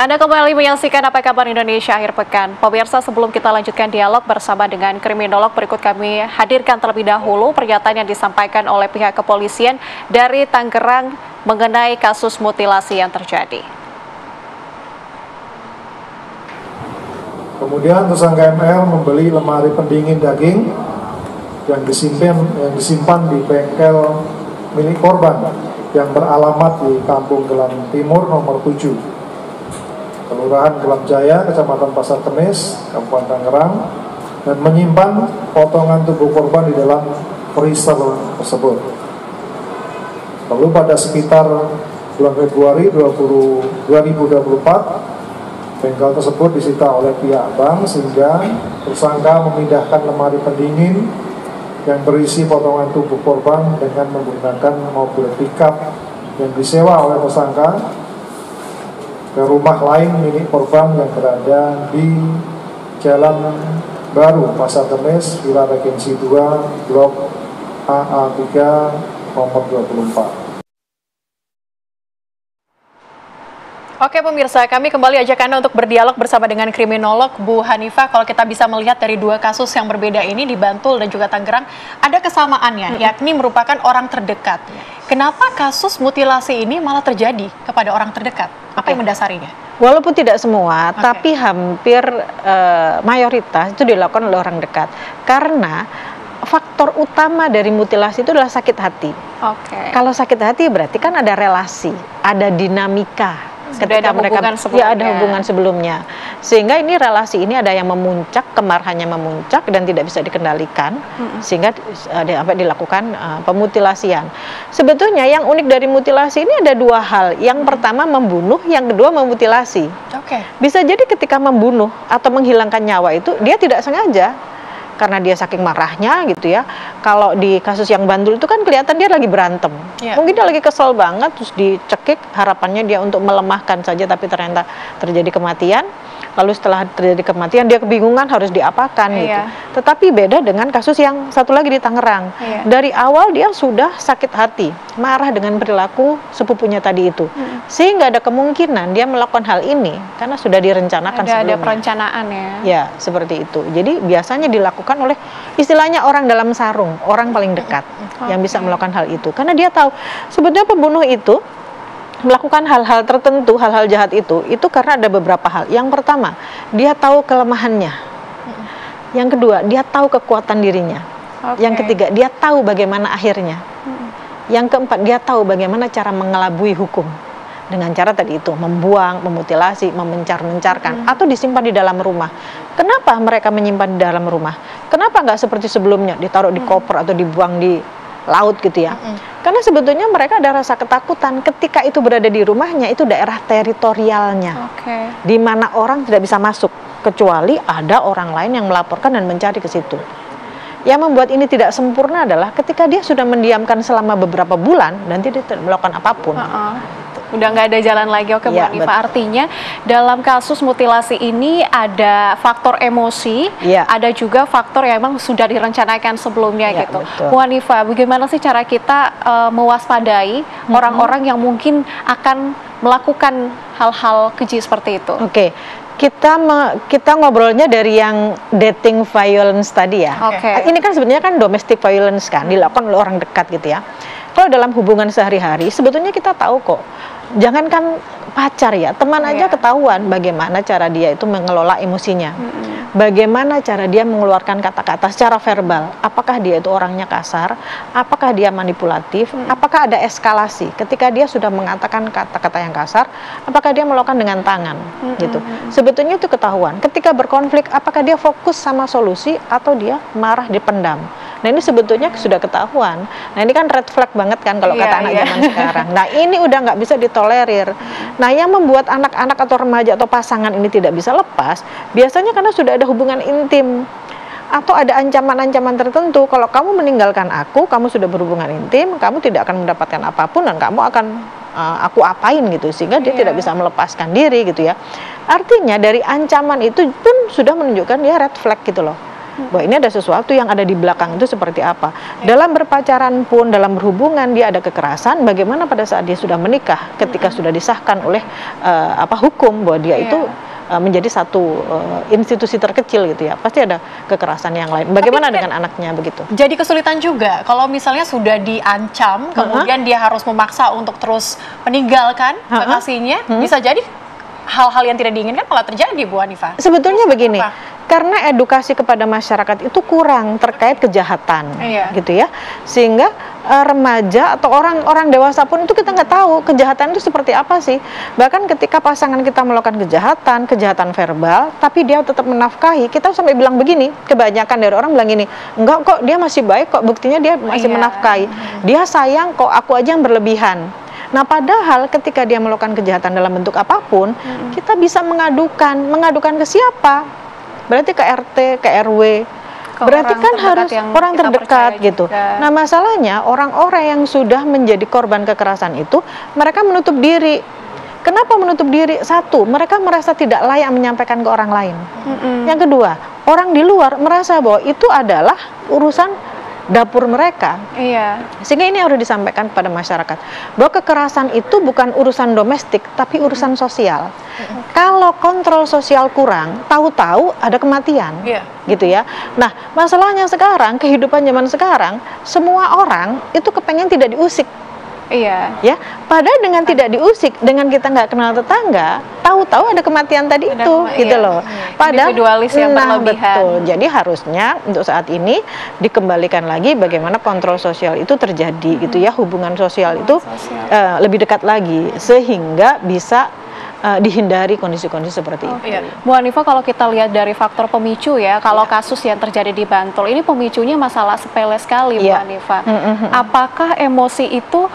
Anda kembali menyaksikan Apa Kabar Indonesia akhir pekan. Pemirsa, sebelum kita lanjutkan dialog bersama dengan kriminolog, berikut kami hadirkan terlebih dahulu pernyataan yang disampaikan oleh pihak kepolisian dari Tangerang mengenai kasus mutilasi yang terjadi. Kemudian tersangka ML membeli lemari pendingin daging yang disimpan di bengkel milik korban yang beralamat di Kampung Gelam Timur nomor 7. Kelurahan Gelam Jaya, Kecamatan Pasar Kemis, Kabupaten Tangerang, dan menyimpan potongan tubuh korban di dalam freezer tersebut. Lalu pada sekitar bulan Februari 2024, bengkel tersebut disita oleh pihak bank sehingga tersangka memindahkan lemari pendingin yang berisi potongan tubuh korban dengan menggunakan mobil pickup yang disewa oleh tersangka ke rumah lain milik korban yang berada di Jalan Baru, Pasar Kemis, Villa Regensi 2, Blok AA3, nomor 24. Oke pemirsa, kami kembali ajak Anda untuk berdialog bersama dengan kriminolog Bu Hanifah. Kalau kita bisa melihat dari dua kasus yang berbeda ini di Bantul dan juga Tangerang, ada kesamaannya, yakni merupakan orang terdekat. Kenapa kasus mutilasi ini malah terjadi kepada orang terdekat? Apa yang mendasarinya? Walaupun tidak semua, tapi hampir mayoritas itu dilakukan oleh orang dekat. Karena faktor utama dari mutilasi itu adalah sakit hati. Kalau sakit hati berarti kan ada relasi, ada dinamika. Ketika mereka ada hubungan sebelumnya, sehingga ini relasi ini ada yang memuncak, kemarahannya memuncak dan tidak bisa dikendalikan, sehingga sampai dilakukan pemutilasian. Sebetulnya yang unik dari mutilasi ini ada dua hal. Yang pertama membunuh, yang kedua memutilasi. Bisa jadi ketika membunuh atau menghilangkan nyawa itu dia tidak sengaja, karena dia saking marahnya gitu ya. Kalau di kasus yang Bantul itu kan kelihatan dia lagi berantem. Mungkin dia lagi kesel banget, terus dicekik, harapannya dia untuk melemahkan saja, tapi ternyata terjadi kematian. Lalu setelah terjadi kematian dia kebingungan harus diapakan gitu. Tetapi beda dengan kasus yang satu lagi di Tangerang. Dari awal dia sudah sakit hati, marah dengan perilaku sepupunya tadi itu. Sehingga ada kemungkinan dia melakukan hal ini karena sudah direncanakan sebelumnya. Ada perencanaan ya. Ya, seperti itu. Jadi biasanya dilakukan oleh istilahnya orang dalam sarung, orang paling dekat yang bisa melakukan hal itu. Karena dia tahu sebetulnya pembunuh itu melakukan hal-hal tertentu, hal-hal jahat itu karena ada beberapa hal. Yang pertama, dia tahu kelemahannya. Yang kedua, dia tahu kekuatan dirinya. Yang ketiga, dia tahu bagaimana akhirnya. Yang keempat, dia tahu bagaimana cara mengelabui hukum. Dengan cara tadi itu, membuang, memutilasi, memencar-mencarkan, atau disimpan di dalam rumah. Kenapa mereka menyimpan di dalam rumah? Kenapa nggak seperti sebelumnya, ditaruh di koper atau dibuang di laut gitu ya? Karena sebetulnya mereka ada rasa ketakutan ketika itu berada di rumahnya, itu daerah teritorialnya, di mana orang tidak bisa masuk kecuali ada orang lain yang melaporkan dan mencari ke situ. Yang membuat ini tidak sempurna adalah ketika dia sudah mendiamkan selama beberapa bulan dan tidak melakukan apapun. Udah nggak ada jalan lagi. Bu Hanifah, artinya dalam kasus mutilasi ini ada faktor emosi, ada juga faktor yang memang sudah direncanakan sebelumnya gitu. Bu Hanifah, bagaimana sih cara kita mewaspadai orang-orang yang mungkin akan melakukan hal-hal keji seperti itu? Kita ngobrolnya dari yang dating violence tadi ya. Ini kan sebenarnya kan domestic violence kan, dilakukan oleh orang dekat gitu ya. Kalau dalam hubungan sehari-hari sebetulnya kita tahu kok. Jangankan pacar ya, teman aja ketahuan bagaimana cara dia itu mengelola emosinya. Bagaimana cara dia mengeluarkan kata-kata secara verbal. Apakah dia itu orangnya kasar? Apakah dia manipulatif? Apakah ada eskalasi? Ketika dia sudah mengatakan kata-kata yang kasar, apakah dia melakukan dengan tangan? Gitu. Sebetulnya itu ketahuan. Ketika berkonflik, apakah dia fokus sama solusi atau dia marah dipendam? Nah ini sebetulnya sudah ketahuan. Nah ini kan red flag banget kan kalau kata anak zaman sekarang. Nah ini udah nggak bisa ditolerir. Nah yang membuat anak-anak atau remaja atau pasangan ini tidak bisa lepas, biasanya karena sudah ada hubungan intim atau ada ancaman-ancaman tertentu. Kalau kamu meninggalkan aku, kamu sudah berhubungan intim, kamu tidak akan mendapatkan apapun dan kamu akan aku apain gitu, sehingga dia tidak bisa melepaskan diri gitu ya. Artinya dari ancaman itu pun sudah menunjukkan dia red flag gitu loh. bahwa ini ada sesuatu yang ada di belakang itu seperti apa. Dalam berpacaran pun, dalam berhubungan dia ada kekerasan, bagaimana pada saat dia sudah menikah, ketika sudah disahkan oleh hukum bahwa dia itu menjadi satu institusi terkecil gitu ya, pasti ada kekerasan yang lain. Bagaimana dengan anaknya begitu? Jadi kesulitan juga kalau misalnya sudah diancam, kemudian dia harus memaksa untuk terus meninggalkan kekasihnya, bisa jadi hal-hal yang tidak diinginkan malah terjadi, Bu Hanifah. Sebetulnya begini, karena edukasi kepada masyarakat itu kurang terkait kejahatan, gitu ya, sehingga remaja atau orang-orang dewasa pun itu kita nggak tahu kejahatan itu seperti apa sih. Bahkan ketika pasangan kita melakukan kejahatan verbal, tapi dia tetap menafkahi, kita sampai bilang begini, kebanyakan dari orang bilang gini, enggak kok, dia masih baik kok, buktinya dia masih menafkahi, dia sayang kok, aku aja yang berlebihan. Nah, padahal ketika dia melakukan kejahatan dalam bentuk apapun, kita bisa mengadukan ke siapa? Berarti ke RT, ke RW. Berarti kan harus orang terdekat gitu. Nah, masalahnya orang-orang yang sudah menjadi korban kekerasan itu, mereka menutup diri. Kenapa menutup diri? Satu, mereka merasa tidak layak menyampaikan ke orang lain. Yang kedua, orang di luar merasa bahwa itu adalah urusan dapur mereka. Sehingga ini harus disampaikan kepada masyarakat bahwa kekerasan itu bukan urusan domestik tapi urusan sosial. Kalau kontrol sosial kurang, tahu-tahu ada kematian, gitu ya. Nah, masalahnya sekarang, kehidupan zaman sekarang, semua orang itu kepengen tidak diusik. Ya, padahal dengan tidak diusik, dengan kita nggak kenal tetangga, tahu-tahu ada kematian tadi itu, gitu loh. Padahal individualis yang berlebihan. Betul. Jadi harusnya untuk saat ini dikembalikan lagi bagaimana kontrol sosial itu terjadi, gitu ya, hubungan sosial itu lebih dekat lagi sehingga bisa dihindari kondisi-kondisi seperti itu. Bu Hanifah, kalau kita lihat dari faktor pemicu ya, kalau kasus yang terjadi di Bantul ini pemicunya masalah sepele sekali, Bu Hanifah. Apakah emosi itu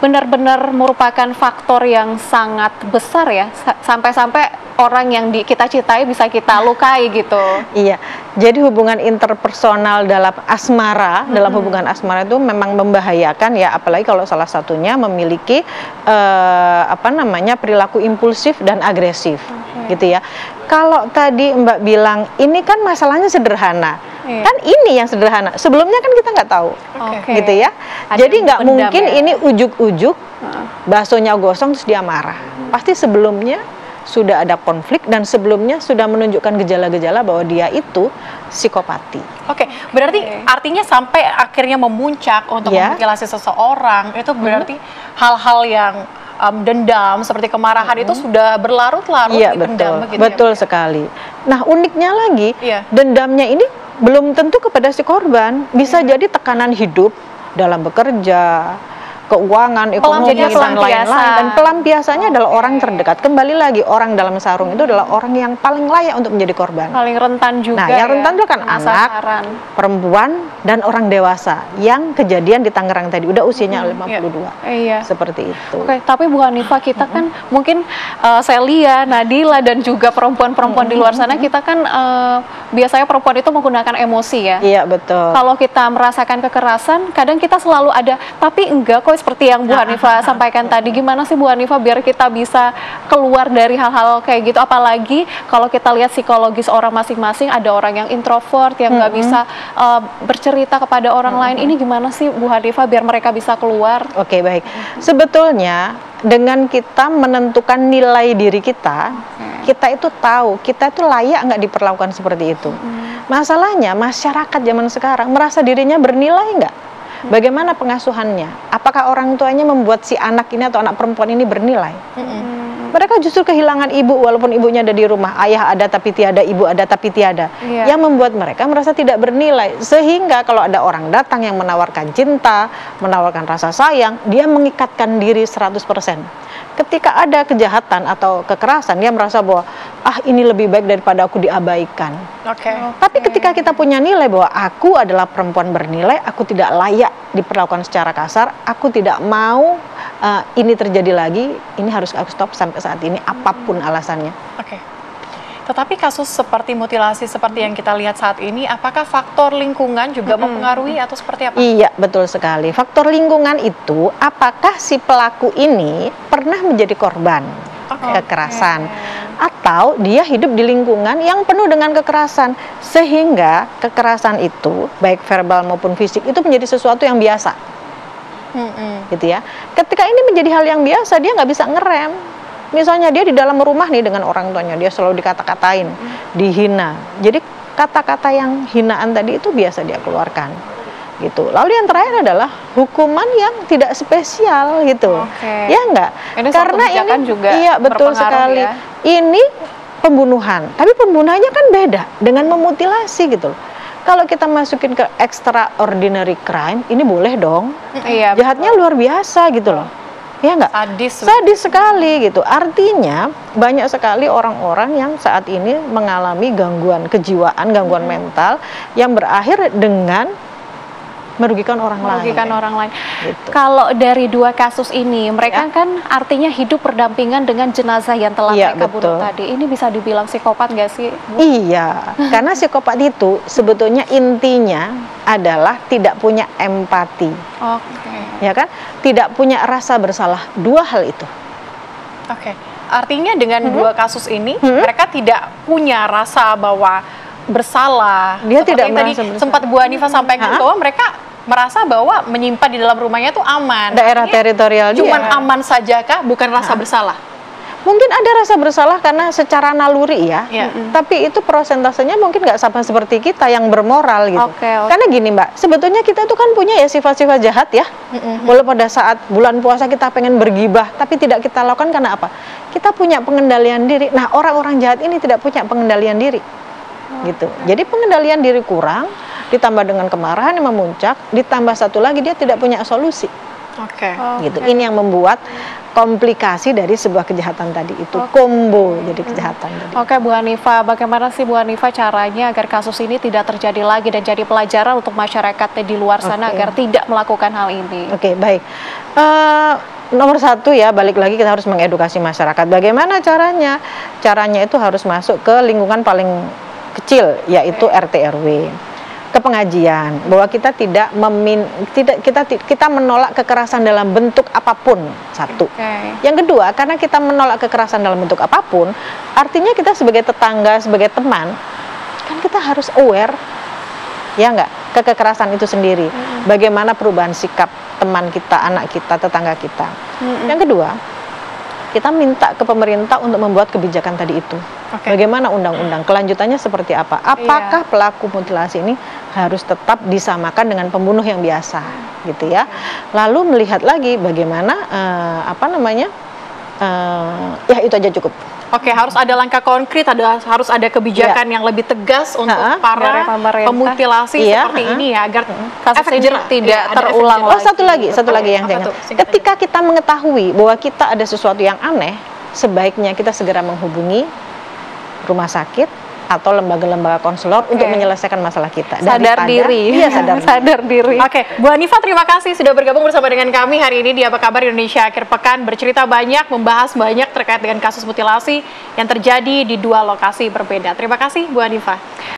benar-benar merupakan faktor yang sangat besar ya, sampai-sampai orang yang kita cintai bisa kita lukai gitu? Iya, jadi hubungan interpersonal dalam asmara, dalam hubungan asmara itu memang membahayakan ya, apalagi kalau salah satunya memiliki perilaku impulsif dan agresif, gitu ya. Kalau tadi Mbak bilang ini kan masalahnya sederhana, kan ini yang sederhana. Sebelumnya kan kita nggak tahu, gitu ya. Jadi nggak mungkin ini ujuk-ujuk baksonya gosong terus dia marah. Pasti sebelumnya sudah ada konflik dan sebelumnya sudah menunjukkan gejala-gejala bahwa dia itu psikopati. Berarti artinya sampai akhirnya memuncak untuk memutilasi seseorang itu berarti hal-hal yang dendam seperti kemarahan itu sudah berlarut-larut dipendam, betul sekali. Nah, uniknya lagi, dendamnya ini belum tentu kepada si korban, bisa jadi tekanan hidup dalam bekerja, keuangan, ekonomi, dan lain-lain. Dan pelampiasannya adalah orang terdekat. Kembali lagi, orang dalam sarung itu adalah orang yang paling layak untuk menjadi korban. Paling rentan juga. Nah, yang rentan itu kan anak, perempuan, dan orang dewasa. Yang kejadian di Tangerang tadi, udah usianya 52. Seperti itu. Tapi Bu Hanifah, kita kan mungkin Celia, Nadila, dan juga perempuan-perempuan di luar sana, kita kan biasanya perempuan itu menggunakan emosi ya. Iya, betul. Kalau kita merasakan kekerasan, kadang kita selalu ada, tapi enggak kok, seperti yang Bu Hanifah sampaikan tadi. Gimana sih Bu Hanifah biar kita bisa keluar dari hal-hal kayak gitu? Apalagi kalau kita lihat psikologis orang masing-masing, ada orang yang introvert, yang nggak bisa bercerita kepada orang lain. Ini gimana sih Bu Hanifah biar mereka bisa keluar? Baik. Sebetulnya dengan kita menentukan nilai diri kita, kita itu tahu, kita itu layak nggak diperlakukan seperti itu. Masalahnya masyarakat zaman sekarang merasa dirinya bernilai nggak? Bagaimana pengasuhannya? Apakah orang tuanya membuat si anak ini atau anak perempuan ini bernilai? Mereka justru kehilangan ibu walaupun ibunya ada di rumah. Ayah ada tapi tiada, ibu ada tapi tiada. Yang membuat mereka merasa tidak bernilai. Sehingga kalau ada orang datang yang menawarkan cinta, menawarkan rasa sayang, dia mengikatkan diri 100%. Ketika ada kejahatan atau kekerasan, dia merasa bahwa ini lebih baik daripada aku diabaikan. Tapi ketika kita punya nilai bahwa aku adalah perempuan bernilai, aku tidak layak diperlakukan secara kasar, aku tidak mau ini terjadi lagi, ini harus aku stop sampai saat ini, apapun alasannya. Tetapi kasus seperti mutilasi seperti yang kita lihat saat ini, apakah faktor lingkungan juga mempengaruhi atau seperti apa? Iya, betul sekali. Faktor lingkungan itu, apakah si pelaku ini pernah menjadi korban kekerasan? atau dia hidup di lingkungan yang penuh dengan kekerasan, sehingga kekerasan itu baik verbal maupun fisik itu menjadi sesuatu yang biasa, gitu ya. Ketika ini menjadi hal yang biasa, dia nggak bisa ngerem. Misalnya dia di dalam rumah nih dengan orang tuanya, dia selalu dikata-katain, dihina. Jadi kata-kata yang hinaan tadi itu biasa dia keluarkan, gitu. Lalu yang terakhir adalah hukuman yang tidak spesial, gitu. Ya enggak? Ini karena ini juga iya betul sekali. Ya? Ini pembunuhan, tapi pembunuhannya kan beda dengan memutilasi, gitu. Kalau kita masukin ke extraordinary crime, ini boleh dong. Iya, jahatnya luar biasa, gitu loh. Ya enggak? Sadis sekali, gitu. Artinya banyak sekali orang-orang yang saat ini mengalami gangguan kejiwaan, gangguan mental yang berakhir dengan merugikan orang lain. Gitu. Kalau dari dua kasus ini, mereka kan artinya hidup berdampingan dengan jenazah yang telah mereka bunuh tadi. Ini bisa dibilang psikopat nggak sih, Bu? Iya, karena psikopat itu sebetulnya intinya adalah tidak punya empati. Ya kan? Tidak punya rasa bersalah. Dua hal itu. Artinya dengan dua kasus ini, mereka tidak punya rasa bahwa bersalah. Dia tidak tadi sempat Bu Hanifah sampaikan bahwa mereka merasa bahwa menyimpan di dalam rumahnya itu aman. Daerah teritorial dia. Cuman aman saja kah? Bukan rasa bersalah? Mungkin ada rasa bersalah karena secara naluri ya. Tapi itu prosentasenya mungkin nggak sama seperti kita yang bermoral gitu. Karena gini Mbak, sebetulnya kita itu kan punya ya sifat-sifat jahat ya. Walaupun pada saat bulan puasa kita pengen bergibah, tapi tidak kita lakukan karena apa? Kita punya pengendalian diri. Nah, orang-orang jahat ini tidak punya pengendalian diri. Gitu. Jadi pengendalian diri kurang, ditambah dengan kemarahan yang memuncak, ditambah satu lagi dia tidak punya solusi. Gitu. Ini yang membuat komplikasi dari sebuah kejahatan tadi itu combo jadi kejahatan tadi. Bu Hanifah, bagaimana sih Bu Hanifah caranya agar kasus ini tidak terjadi lagi dan jadi pelajaran untuk masyarakat di luar sana agar tidak melakukan hal ini? Baik. Nomor satu ya, balik lagi kita harus mengedukasi masyarakat. Bagaimana caranya? Caranya itu harus masuk ke lingkungan paling kecil, yaitu RT RW, ke pengajian, bahwa kita kita menolak kekerasan dalam bentuk apapun. Satu. Yang kedua, karena kita menolak kekerasan dalam bentuk apapun, artinya kita sebagai tetangga, sebagai teman, kan kita harus aware, ya enggak, ke kekerasan itu sendiri. Bagaimana perubahan sikap teman kita, anak kita, tetangga kita. Yang kedua, kita minta ke pemerintah untuk membuat kebijakan tadi itu. Bagaimana undang-undang, kelanjutannya seperti apa? Apakah pelaku mutilasi ini harus tetap disamakan dengan pembunuh yang biasa, gitu ya? Lalu melihat lagi bagaimana ya itu aja cukup. Harus ada langkah konkret, harus ada kebijakan yang lebih tegas untuk para pemutilasi seperti ini ya, agar kasus ini tidak terulang lagi. Satu lagi yang saya ingat. Ketika kita mengetahui bahwa kita ada sesuatu yang aneh, sebaiknya kita segera menghubungi rumah sakit atau lembaga-lembaga konselor untuk menyelesaikan masalah kita. Sadar diri. Sadar diri. Bu Hanifah, terima kasih sudah bergabung bersama dengan kami hari ini di Apa Kabar Indonesia Akhir Pekan, bercerita banyak, membahas banyak terkait dengan kasus mutilasi yang terjadi di dua lokasi berbeda. Terima kasih Bu Hanifah.